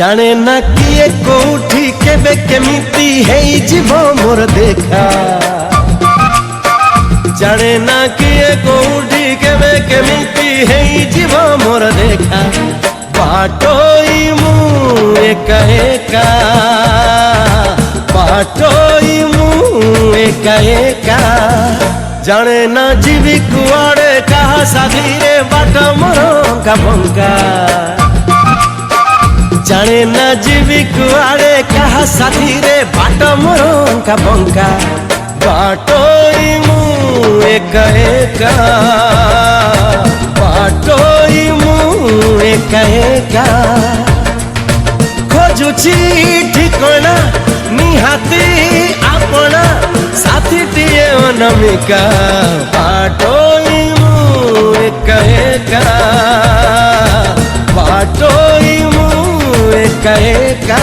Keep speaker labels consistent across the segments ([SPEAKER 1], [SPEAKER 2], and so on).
[SPEAKER 1] जाने ना किए कोठी केबे केमिति हेई जीव मोर देखा जाने ना किए कोठी केबे केमिति हेई जीव मोर देखा बाटोई मु एका एका बाटोई मु एका एका जाने ना जीवी कुआड़े कहा साधी रे बाट मोर का बंका जाने ना जीवी कुआड़े कहा साथी रे बाट मोर का बंका बाटोई मु एका एका बाटोई मु एका एका खोजुची ठिकाना निहाती आपना साथी टिए अनामिका बाटोई मु एका एका बाटोई मु एका एका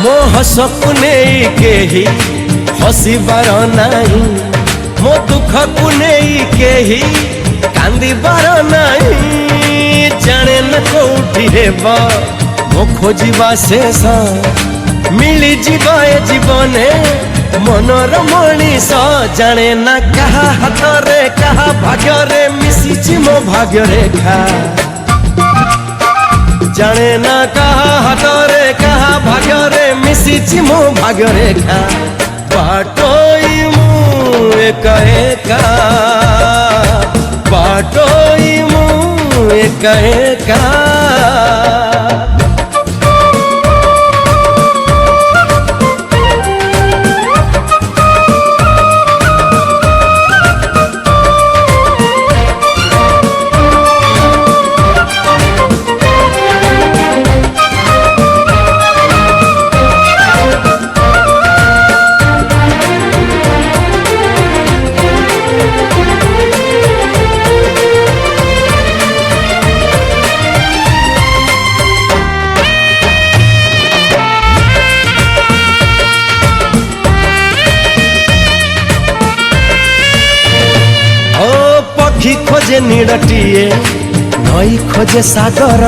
[SPEAKER 1] मो हसकु नहीं केही हसीबार नहीं मो दुखकु नहीं केही कांदीबार नहीं जाने न कोठी हेबा मो खोजिबा शेष मिली जीवा ए जीवने मनर मनीष जाने न कहा हाथ रे कहा भाग्य रे मिसिछि मो भाग्य रेखा जाने ना कहा हाथ रे कहा भाग्य रे मिसिछि मो भाग्य रेखा बाटोई मु एका एका बाटोई मु एका एका खोजे नीड़टीए नई खोजे सागर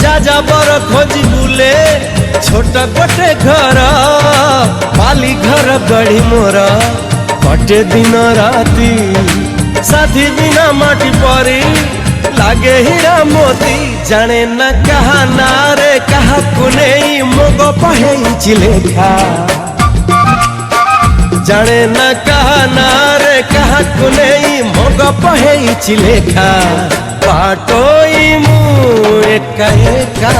[SPEAKER 1] जा जाबर खोजी बुले छोट गोटे घर पाली घर गढ़ी मोर कटे दिन राती साथी बिना माटी परी लागे हीरा मोती जाने न कहा नारे कहा कुने मोग पहेई चिलेखा जाने न कहा नारे कहा कुने मोग पहेई चिलेखा बाटोई मु एका एका